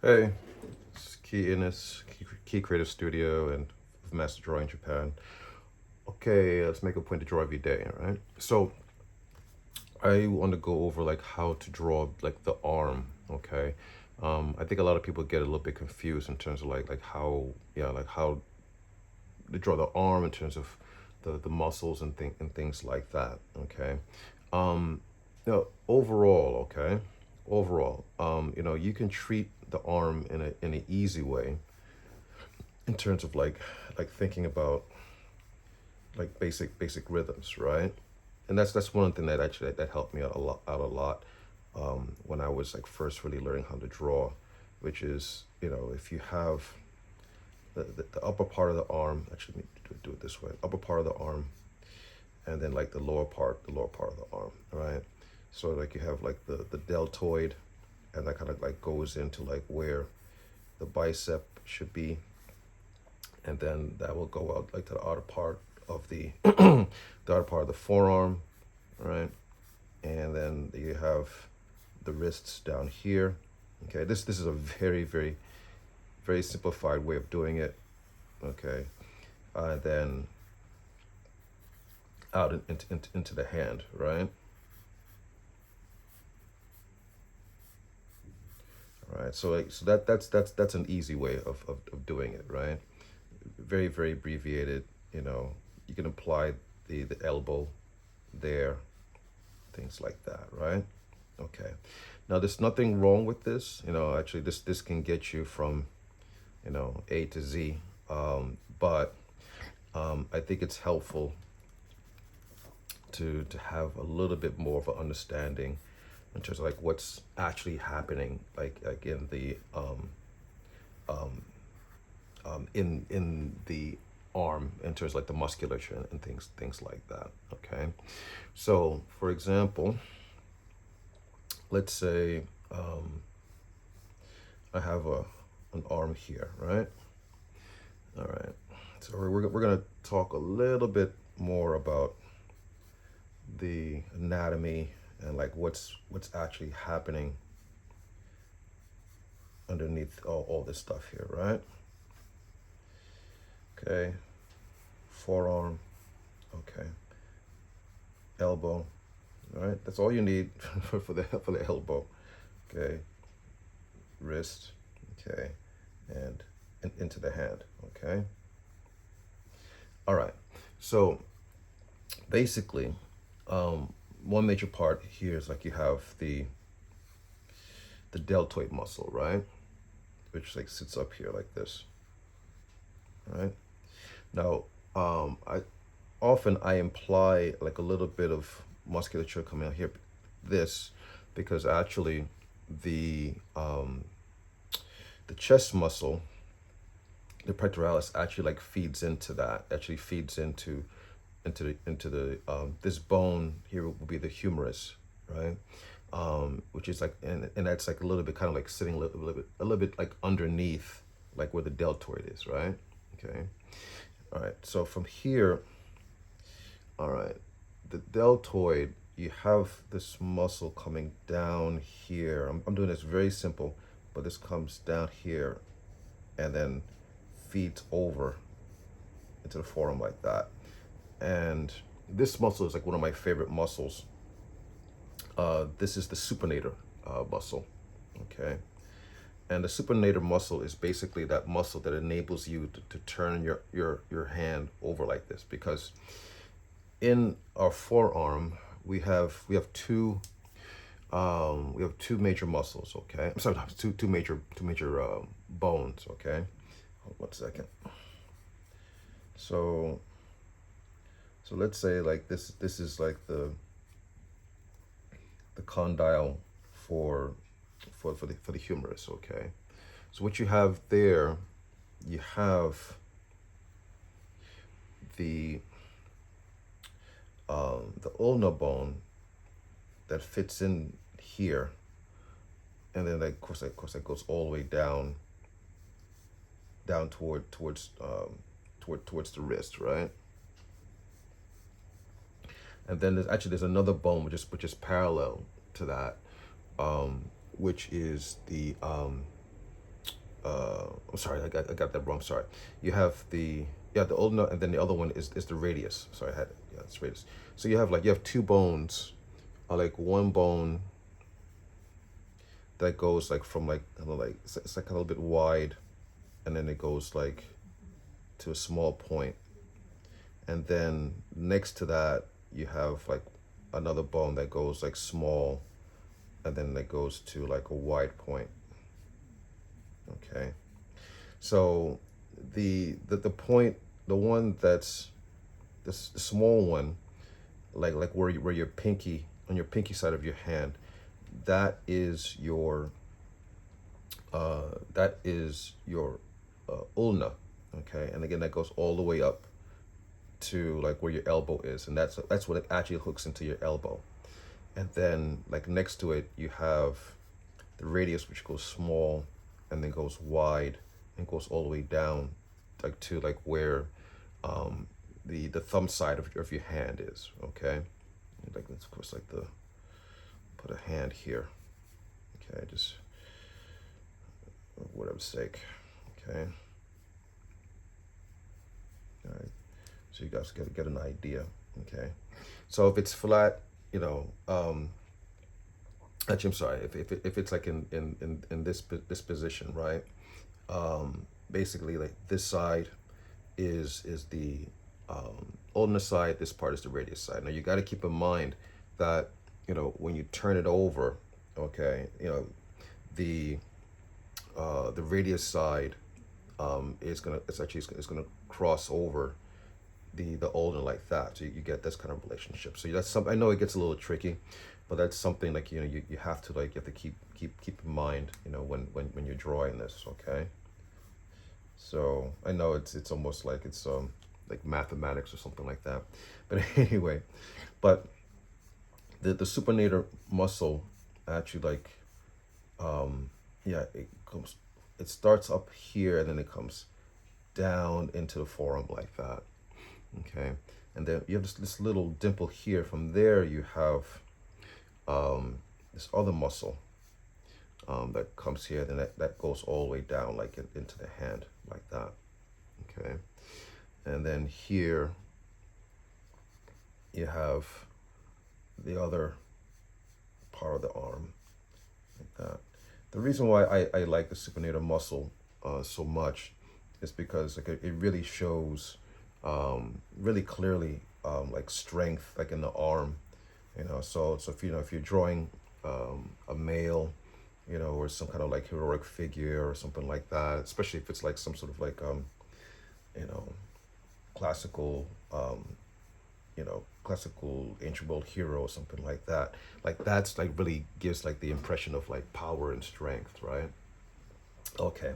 Hey, it's Key Innes, Key Creative Studio, and Master Drawing Japan. Okay, let's make a point to draw every day, all right? So I want to go over like how to draw like the arm, okay? I think a lot of people get a little bit confused in terms of like how like how to draw the arm in terms of the muscles and things like that, okay? Um, overall, okay, overall, you can treat the arm in an easy way in terms of like thinking about like basic rhythms, right? And that's one thing that actually that helped me out a lot when I was like first really learning how to draw, which is if you have the upper part of the arm, actually let me do it this way, upper part of the arm, and then like the lower part of the arm, right? So like you have like the deltoid, and that kind of like goes into like where the bicep should be, and then that will go out like to the outer part of the the outer part of the forearm, right? And then you have the wrists down here. Okay, this is a very simplified way of doing it. Okay, then out into the hand, right? All right, so so that's an easy way of doing it, right? Very abbreviated. You know, you can apply the elbow there, things like that, right? Okay. Now, there's nothing wrong with this. Actually, this can get you from A to Z. But I think it's helpful to have a little bit more of an understanding in terms of like what's actually happening, like in the in the arm in terms of like the musculature and things like that. Okay. So, for example, let's say I have an arm here, right? All right. So we're gonna talk a little bit more about the anatomy and like what's actually happening underneath all this stuff here, right? Okay. Forearm. Okay. Elbow. All right. That's all you need for the elbow. Okay. Wrist. Okay. And into the hand. Okay. All right. So basically, one major part here is like you have the deltoid muscle, right? Which like sits up here like this, right? Now, I often I imply like a little bit of musculature coming out here, this, because actually the the chest muscle, the pectoralis, actually like feeds into that. Actually feeds into the this bone here will be the humerus, right? Which is like and that's like a little bit kind of like sitting a little bit like underneath like where the deltoid is, right? Okay. All right. So from here, all right, the deltoid, you have this muscle coming down here. I'm doing this very simple, but this comes down here and then feeds over into the forearm like that. And this muscle is like one of my favorite muscles. This is the supinator muscle, okay? And the supinator muscle is basically that muscle that enables you to turn your hand over like this, because in our forearm we have two major muscles, okay? I'm sorry, two major bones, okay? Hold 1 second. So let's say like this is like the condyle for for the humerus, okay? So what you have there, you have the the ulna bone that fits in here, and then like, of course that goes all the way down towards the wrist, right? And then there's another bone which is parallel to that, which is the I'm sorry, I got that wrong. Sorry. You have the ulna, and then the other one is the radius. Sorry, I had it. Yeah, it's radius. So you have two bones, like one bone that goes like from like kind of like it's like a little bit wide, and then it goes like to a small point, and then next to that you have like another bone that goes like small, and then it goes to like a wide point. Okay, so the point, the one that's the small one, like where your pinky, on your pinky side of your hand, that is your ulna. Okay, and again that goes all the way up to like where your elbow is, and that's what it actually hooks into your elbow. And then like next to it you have the radius, which goes small and then goes wide and goes all the way down like to like where the thumb side of your hand is. Okay, like let's of course like the put a hand here. Okay, just for whatever's sake. Okay, all right, so you guys get an idea. Okay, so if it's flat, you know, actually I'm sorry, if it's like in this position, right, basically like this side is the ulnar side, this part is the radius side. Now you got to keep in mind that, you know, when you turn it over, okay, you know, the radius side it's gonna cross over the ulnar like that, so you get this kind of relationship. So that's something, I know it gets a little tricky, but that's something like, you know, you have to like, you have to keep in mind, you know, when you're drawing this. Okay, so I know it's almost like mathematics or something like that, but anyway, but the supinator muscle actually like yeah, it starts up here and then it comes down into the forearm like that. Okay, and then you have this little dimple here. From there you have this other muscle that comes here, then that goes all the way down like into the hand like that. Okay, and then here you have the other part of the arm like that. The reason why I like the supinator muscle so much is because like it really shows really clearly like strength like in the arm, you know. So if you know, if you're drawing a male, you know, or some kind of like heroic figure or something like that, especially if it's like some sort of like you know, classical you know, classical ancient world hero or something like that, like that's like really gives like the impression of like power and strength, right? Okay,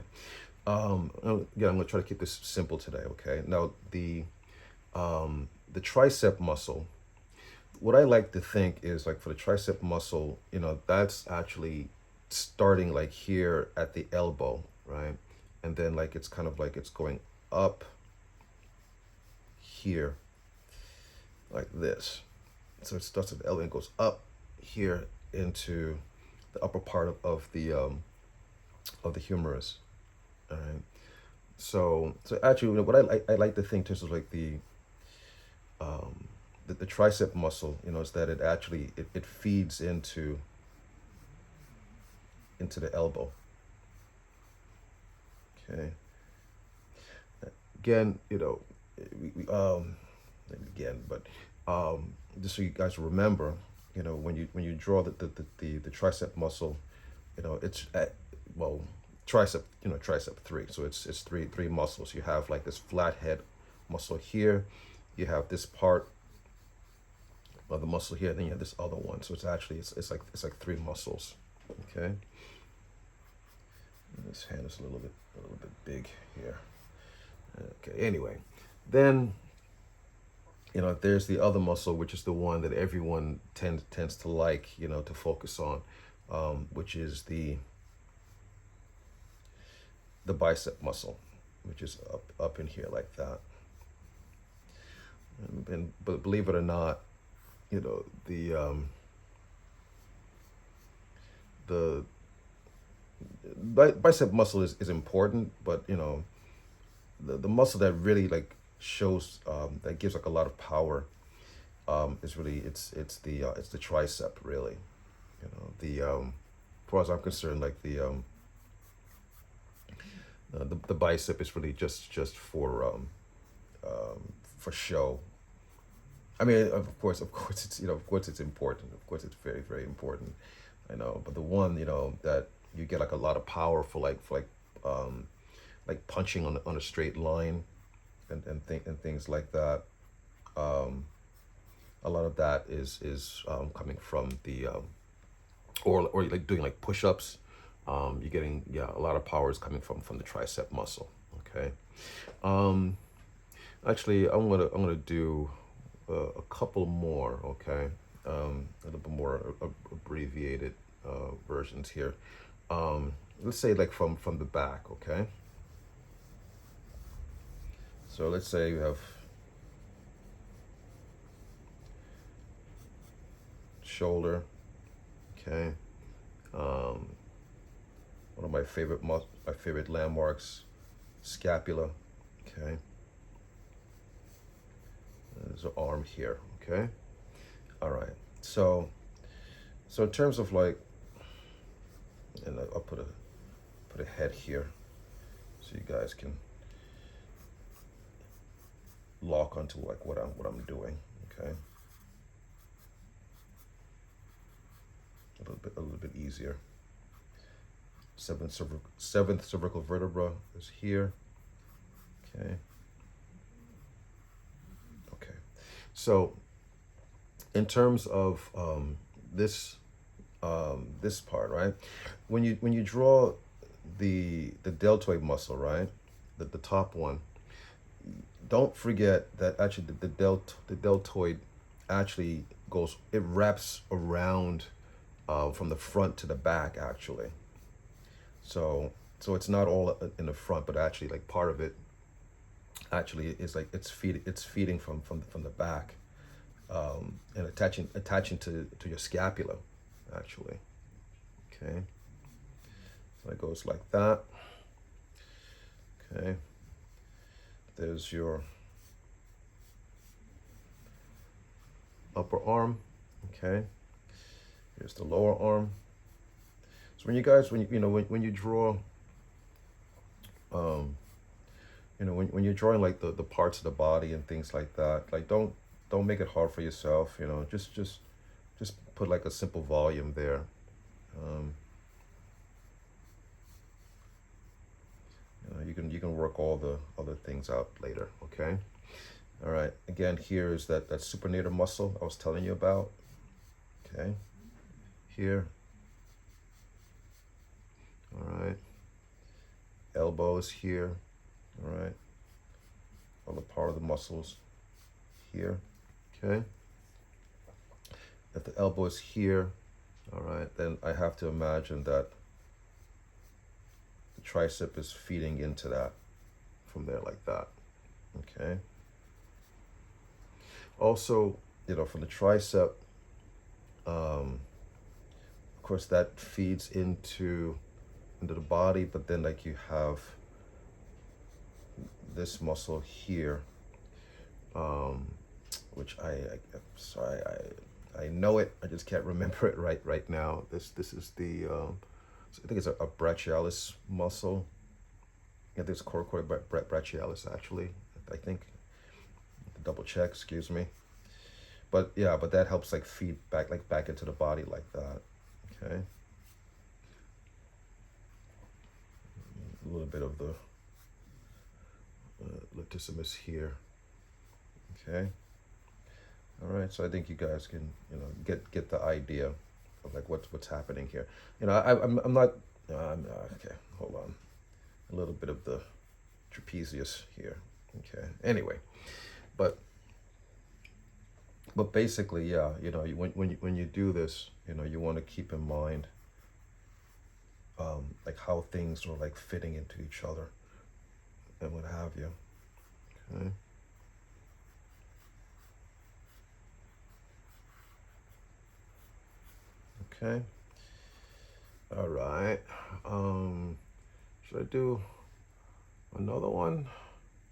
yeah, I'm gonna try to keep this simple today. Okay, now the tricep muscle, what I like to think is like for the tricep muscle, you know, that's actually starting like here at the elbow, right? And then like it's kind of like it's going up here like this. So it starts at the elbow and goes up here into the upper part of the humerus. All right. So actually, you know, what I like to think in terms of like the tricep muscle, you know, is that it actually it feeds into the elbow. Okay. Again, you know, again, but just so you guys remember, you know, when you draw the tricep muscle, you know, it's at, well, tricep, you know, tricep three. So it's three muscles. You have like this flat head muscle here, you have this part of the muscle here, and then you have this other one. So it's actually it's like three muscles. Okay. And this hand is a little bit big here. Okay. Anyway, then, you know, there's the other muscle, which is the one that everyone tends to like, you know, to focus on, which is the bicep muscle, which is up in here like that. And but believe it or not, you know, the bicep muscle is important, but you know, the muscle that really like shows that gives like a lot of power is really it's the tricep really. You know, as far as I'm concerned, like the bicep is really just for show. I mean, of course, it's of course it's important. Of course, it's very very important. I know, but the one that you get like a lot of power for like punching on a straight line and things like that. Um, a lot of that is coming from the or like doing like push-ups. You're getting a lot of power is coming from the tricep muscle. Okay. Um, Actually, I'm gonna do a couple more. Okay. A little bit more abbreviated versions here. Let's say like from the back. Okay. So let's say you have shoulder. Okay. Um, One of my favorite landmarks, scapula. Okay. There's an arm here. Okay. All right. So in terms of like, and I'll put a head here so you guys can lock onto like what I'm doing. Okay. A little bit easier. Seventh cervical vertebra is here. Okay. Okay. So in terms of this part, right? When you draw the deltoid muscle, right? The top one, don't forget that actually the deltoid actually it wraps around from the front to the back actually. So it's not all in the front, but actually like part of it actually is like it's feeding from the back, and attaching to your scapula actually. Okay. So it goes like that. Okay. There's your upper arm. Okay. Here's the lower arm. So when you guys when you draw um when you're drawing like the parts of the body and things like that, like don't make it hard for yourself, just put like a simple volume there. um you can work all the other things out later. Okay. All right, again, here is that supinator muscle I was telling you about. Okay. Here. All right. Elbow is here. All right. Other part of the muscles here. Okay. If the elbow is here, all right, then I have to imagine that the tricep is feeding into that from there like that. Okay. Also, from the tricep, of course, that feeds into the body, but then like you have this muscle here, um, which sorry, I know it. I just can't remember it right now. This is the I think it's a brachialis muscle. Yeah, this coracoid brachialis actually. I think. Double check. Excuse me. But yeah, but that helps like feed back into the body like that. Okay. A little bit of the latissimus here. Okay. All right. So I think you guys can get the idea of like what's happening here. I'm not. Okay. Hold on. A little bit of the trapezius here. Okay. Anyway, but basically, yeah. When you do this, you want to keep in mind like how things are like fitting into each other and what have you. Okay. Okay. All right. Should I do another one?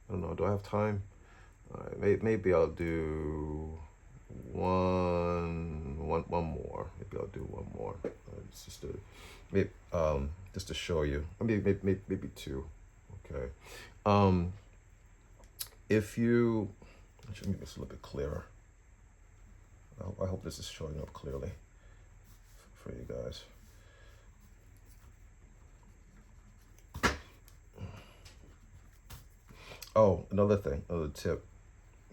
I don't know. Do I have time? All right. Maybe I'll do one more. Maybe I'll do one more. It's maybe, just to show you. I mean, maybe two. Okay. Um, if you, I should make this a little bit clearer. I hope this is showing up clearly for you guys. Oh, another thing, another tip,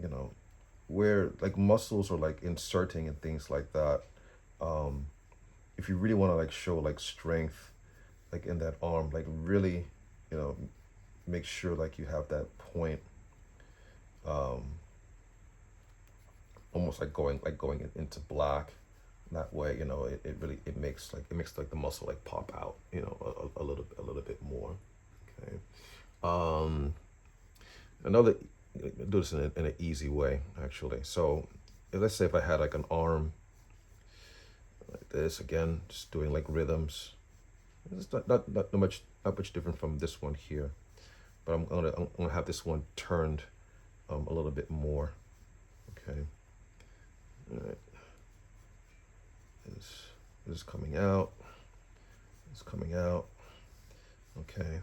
you know, where like muscles are like inserting and things like that. Um, if you really want to like show like strength, like in that arm, like really, you know, make sure like you have that point, um, almost like going into black. That way, you know, it really it makes like the muscle like pop out, you know, a little bit more. Okay. Um, another do this in an easy way actually. So let's say if I had like an arm like this again, just doing like rhythms. It's not much different from this one here, but I'm gonna have this one turned a little bit more. Okay. All right. This is coming out. It's coming out. Okay.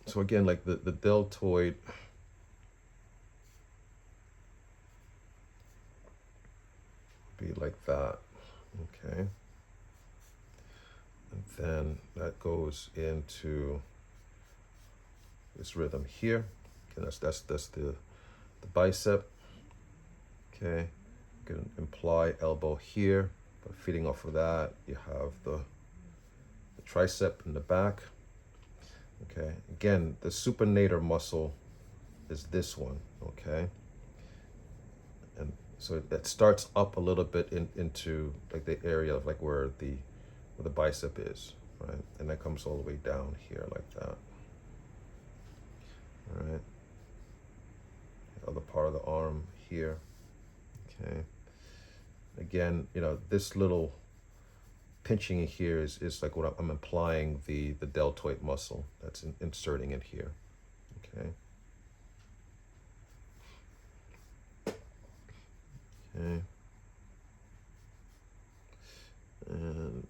So again, like the deltoid be like that. Okay. And then that goes into this rhythm here. Okay, that's the bicep. Okay. You can imply elbow here, but feeding off of that, you have the tricep in the back. Okay. Again, the supinator muscle is this one. Okay. And so it starts up a little bit into like the area of like where the bicep is, right? And that comes all the way down here like that. All right. The other part of the arm here. Okay. Again, you know, this little pinching here is like what I'm implying the deltoid muscle that's inserting it here. Okay. Okay. And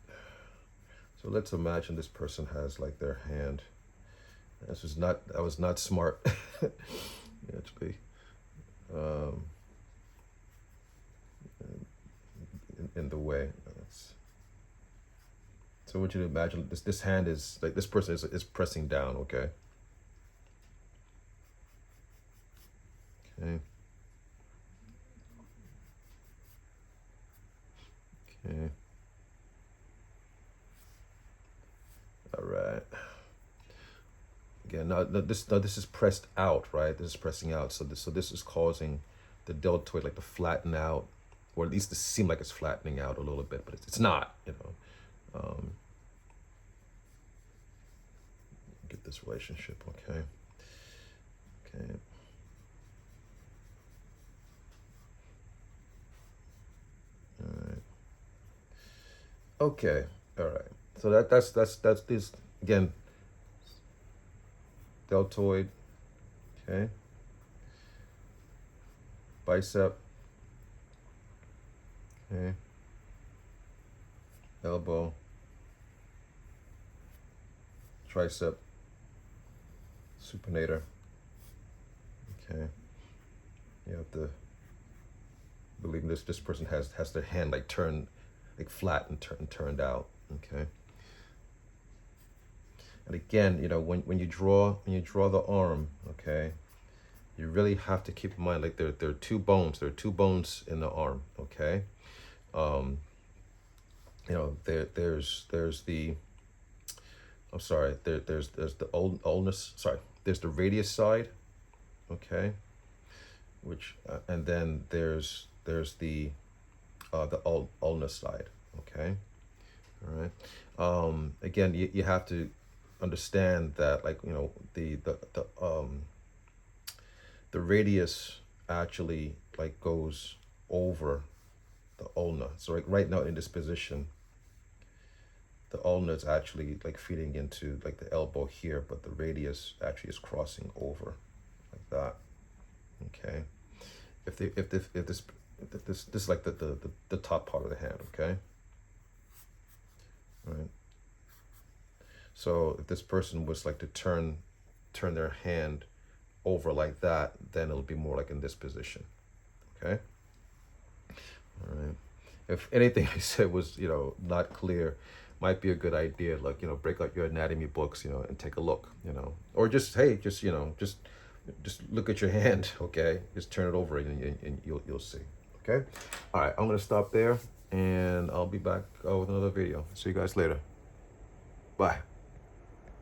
so let's imagine this person has like their hand. I was not smart actually. Um, in the way. So I want you to imagine this hand is like this person is pressing down, okay? Okay. Okay. All right. Again, now this is pressed out, right? This is pressing out. So this is causing the deltoid like to flatten out, or at least to seem like it's flattening out a little bit, but it's not, you know. Get this relationship, okay? Okay. All right. Okay. All right. So that's this again. Deltoid. Okay. Bicep. Okay. Elbow. Tricep. Supinator. Okay. You have to believe this person has their hand like turned like flat and turned out. Okay. And again, you know, when you draw the arm, okay, you really have to keep in mind like there are two bones. There are two bones in the arm. Okay. You know, there's the I'm sorry, there's the ulnus, sorry, there's the radius side, okay, which and then there's the ulnus side, okay, all right. Again, you have to understand that, like, you know, the radius actually like goes over the ulna. So like right now in this position, the ulna's actually like feeding into like the elbow here, but the radius actually is crossing over like that. Okay. If this is like the top part of the hand, okay? All right. So if this person was like to turn their hand over like that, then it'll be more like in this position. Okay. All right. If anything I said was, not clear, might be a good idea. Like, break out your anatomy books, and take a look, or just, hey, just look at your hand. Okay. Just turn it over and you'll see. Okay. All right. I'm going to stop there and I'll be back with another video. See you guys later. Bye.